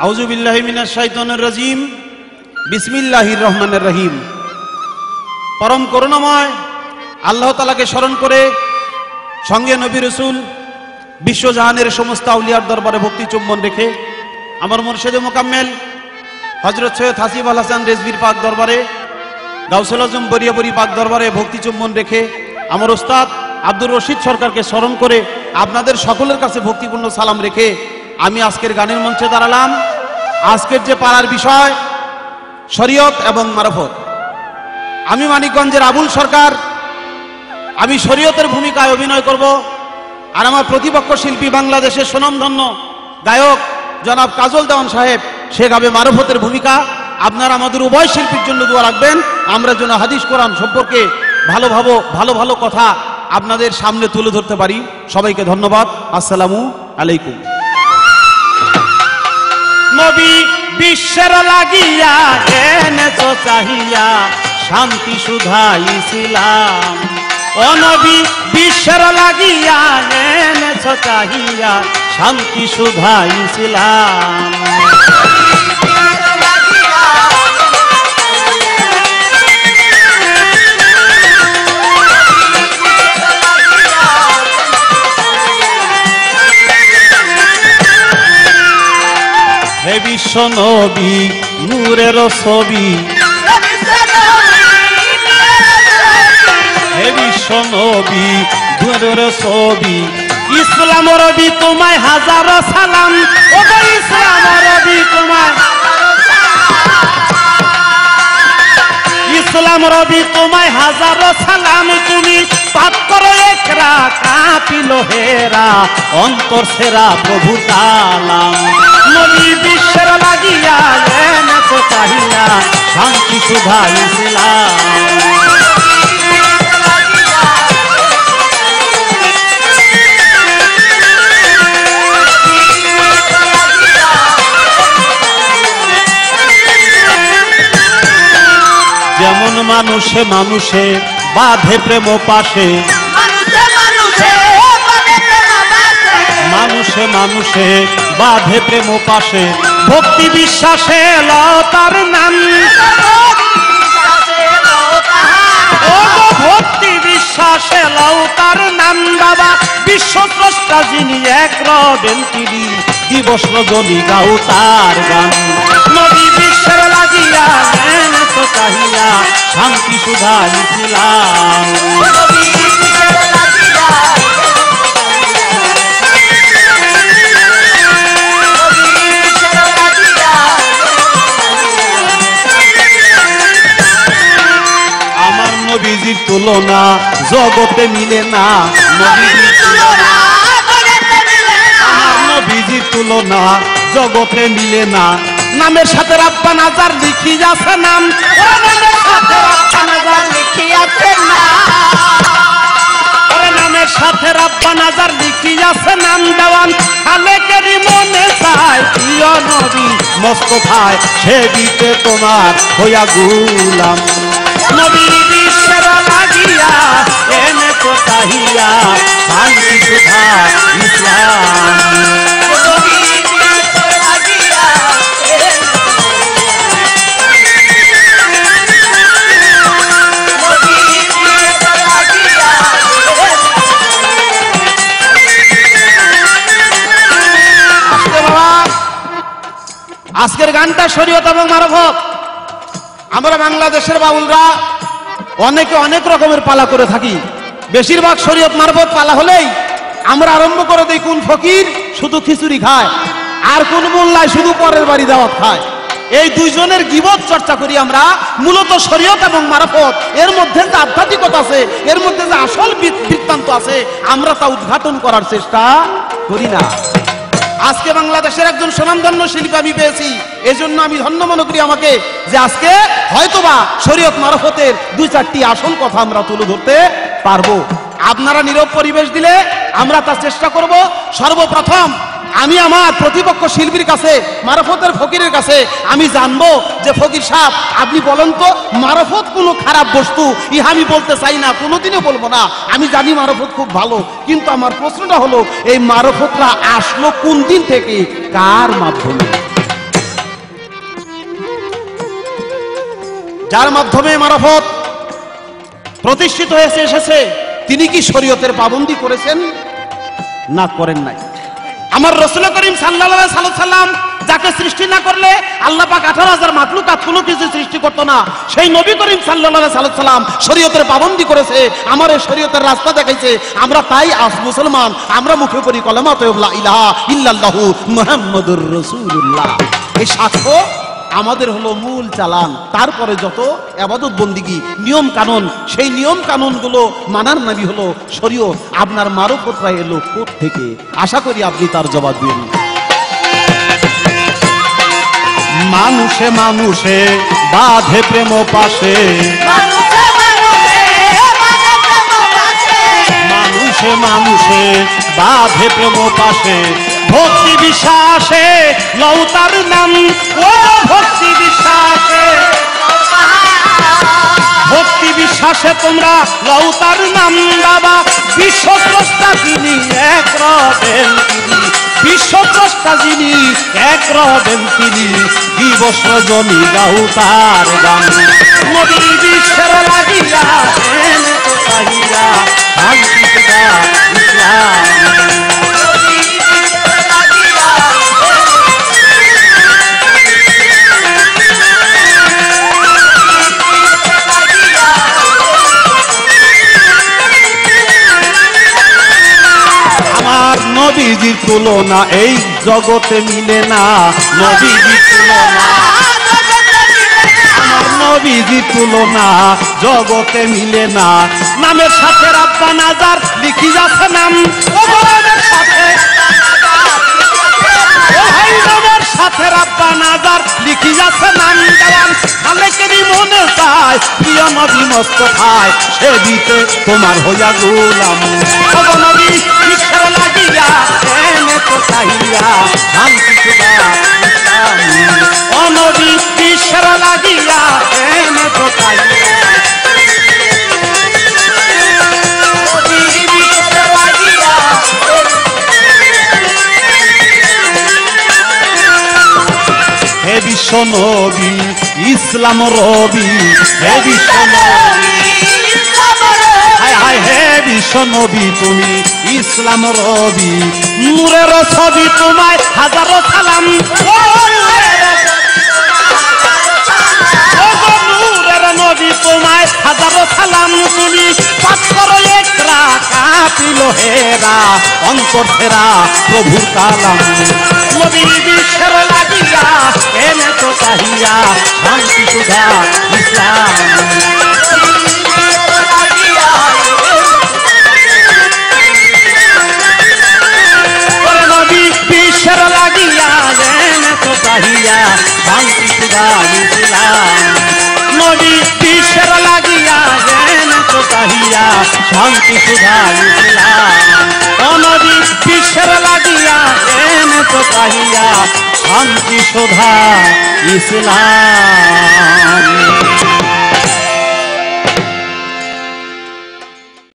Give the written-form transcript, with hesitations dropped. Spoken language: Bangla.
আউযু বিল্লাহি মিনাশ শাইতানির রাজিম। বিসমিল্লাহির রহমানির রহিম। পরম করুণাময় আল্লাহ তাআলাকে স্মরণ করে সঙ্গে নবী রাসূল বিশ্বজাহানের সমস্ত আউলিয়ার দরবারে ভক্তি চুম্বন রেখে আমার মুর্শিদে মোকাম্মেল হযরত সৈয়দ হাসিব আল হাসান রেজভির পাক দরবারে গাউসুল আজম বরিয়াবরি পাক দরবারে ভক্তি চুম্বন রেখে আমার ওস্তাদ আব্দুর রশিদ সরকারকে স্মরণ করে আপনাদের সকলের কাছে ভক্তিপূর্ণ সালাম রেখে আমি আজকের গানের মঞ্চে দাঁড়ালাম। আজকের যে পাড়ার বিষয় শরীয়ত এবং মারফত। আমি মানিকগঞ্জের আবুল সরকার, আমি শরীয়তের ভূমিকায় অভিনয় করব। আর আমার প্রতিপক্ষ শিল্পী বাংলাদেশের সুনামধন্য গায়ক জনাব কাজল দেওয়ান সাহেব, সে গাবে মারফতের ভূমিকা। আপনারা আমাদের উভয় শিল্পীর জন্য দোয়া রাখবেন, আমরা যেন হাদিস কোরআন সম্পর্কে ভালো ভালো কথা আপনাদের সামনে তুলে ধরতে পারি। সবাইকে ধন্যবাদ। আসসালামু আলাইকুম। নবী বিশ্বের লাগিয়া এনেছো চাহিয়া শান্তি সুধা ইসলাম। ও নবী বিশ্বের লাগিয়া এনেছো চাহিয়া শান্তি সুধা ইসলাম। হে বিশ্ব নবী নূরের ছবি, হে বিশ্ব নবী নূরের ছবি, ইসলাম রবি তোমায় হাজার সালাম। ও ইসলাম রবি তোমায়, ইসলাম রবি তোমায় হাজার সালাম। তুমি পাপ করো একরা কাঁপিল হেরা অন্তর সেরা প্রভু তালাম। নবী বিশ্বের লাগিয়া এনেছো চাহিয়া শান্তি সুধা ইসলাম। যেমন মানুষে মানুষে বাঁধে প্রেম পাশে, মানুষে মানুষে বাঁধে প্রেম পাশে, ভক্তি বিশ্বাসে লও তার নাম। ভক্তি বিশ্বাসে লও তার নাম। বাবা বিশ্বস্রষ্টা যিনি এক রবেন তিনি, দিবস রজনী গাও তার গান। নবী বিশ্বের লাগিয়া এনেছো চাহিয়া শান্তি সুধা ইসলাম। আমার নবীজির তুলনা জগতে মিলে না, নবীজির তুলনা জগতে মিলে না। নামের সাথে রাব্বা নাজার লিখি আছে নাম, নামের সাথে রাব্বা নাজার লিখি আছে নাম। দেওয়ান খালেকেরই মনে চায় প্রিয় নবী মোস্তফায় সেবিতে তোমার হইয়া গুলাম। নবী বিশ্বের লাগিয়া এনেছো চাহিয়া শান্তি সুধা ইসলাম। আজকের গানটা শরীয়ত এবং মারফত। আমরা বাংলাদেশের বাউলরা অনেকে অনেক রকমের পালা করে থাকি। বেশিরভাগ শরীয়ত মারফত পালা হলেই আমরা আরম্ভ করে দিই কোন ফকির শুধু খিচুড়ি খায় আর কোন মোল্লায় শুধু পরের বাড়ি দাওয়াত খায়। এই দুইজনের গীবত চর্চা করি আমরা। মূলত শরীয়ত এবং মারফত এর মধ্যে যে আধ্যাত্মিকতা আছে, এর মধ্যে যে আসল বৃত্তান্ত আছে, আমরা তা উদ্ঘাটন করার চেষ্টা করি না। আজকে বাংলাদেশের একজন সুনামধন্য শিল্পী আমি পেয়েছি, এজন্য আমি ধন্য মনে করি আমাকে যে আজকে হয়তোবা শরীয়ত মারফতের দুই চারটি আসল কথা আমরা তুলে ধরতে পারবো। আপনারা নীরব পরিবেশ দিলে আমরা তার চেষ্টা করব। সর্বপ্রথম আমি আমার প্রতিপক্ষ শিল্পীর কাছে, মারফতের ফকিরের কাছে আমি জানবো যে ফকির সাহেব আপনি বলেন তো মারফত কোনো খারাপ বস্তু? ইহা আমি বলতে চাই না, কোনোদিনও বলবো না। আমি জানি মারফত খুব ভালো, কিন্তু আমার প্রশ্নটা হলো এই মারফতরা আসলো কোন দিন থেকে, কার মাধ্যমে? যার মাধ্যমে মারফত প্রতিষ্ঠিত হয়েছে এসেছে, তিনি কি শরীয়তের পাবন্দি করেছেন? না, করেন নাই। আমার রাসূল করিম সাল্লাল্লাহু আলাইহি সাল্লাম যাকে সৃষ্টি না করলে আল্লাহ পাক 18,000 মাখলুকাত কোনো কিছু সৃষ্টি করতো না, সেই নবী করিম সাল্লাল্লাহু আলাইহি সাল্লাম শরীয়তের পাবন্দি করেছে, আমার এই শরীয়তের রাস্তা দেখাইছে। আমরা তাই আজ মুসলমান, আমরা মুখে পড়ি কলেমা লা ইলাহা ইল্লাল্লাহু মুহাম্মাদুর রাসূলুল্লাহ। এই সাক্ষ্য আমাদের হলো মূল চালান। তারপরে যত ইবাদত বন্দিগি নিয়ম কানুন, সেই নিয়ম কানুনগুলো মানার নামই হলো শরীয়ত। আপনার মারফতরা এলো কোথা থেকে? আশা করি আপনি তার জবাব দিন। মানুষে মানুষে বাঁধে প্রেম পাশে, মানুষে মানুষে বাঁধে প্রেম পাশে, ভক্তি বিশ্বাসে লৌতার নাম, ও ভক্তি বিশ্বাসে, ভক্তি বিশ্বাসে তোমরা লৌতার নাম। বাবা বিশ্বস্রষ্টা যিনি এক রবেন তিনি, বিশ্বস্রষ্টা যিনি এক রবেন তিনি, দিবস রজনী গাও তার গান। নবী বিশ্বের লাগিয়া এনে তো চাহিয়া শান্তি সুধা ইসলাম। নবীজির তুলনা এই জগতে মিলে না, নবীজির তুলনা, আমার নবীজির তুলনা জগতে মিলে না। নামের সাথে রাব্বা নাজার লিখি যাচ্ছে নাম, ও নামের সাথে, ও ভাই নামের সাথে রাব্বা নাজার লিখি যাচ্ছে নাম। দেওয়ান খালেকেরই মনে চায় প্রিয় নবী মোস্তফায়, সে দিতে তোমার হইয়া গোলাম। ও নবী বিশ্বের লাগিয়া এনে তো চাহিয়া শান্তি সুধা ইসলাম। ও নবী বিশ্বের লাগিয়া এনে তো চাহিয়া, হে বিশ্ব নবী ইসলাম রবি, হে বিশ্ব নবী, হায় হায় হে বিশ্ব নবী তুমি ইসলাম রবি, নূরের ছবি তোমায় হাজারো সালাম। নূরের নবী তোমায় হাজারো সালাম, তুমি পাথর একরা কাঁপিল হেরা, অন্তর ফেরা প্রভুর কালাম। নবী বিশ্বের লাগিয়া এনে তো চাহিয়া শান্তি সুধা ইসলাম। নবী বিশ্বের লাগিয়া এনে তো চাহিয়া শান্তি সুধা ইসলাম। নবী বিশ্বের লাগিয়া এনে তো চাহিয়া শান্তি সুধা ইসলাম। ও নবী বিশ্বের লাগিয়া এনে তো চাহিয়া শান্তি সুধা ইসলাম।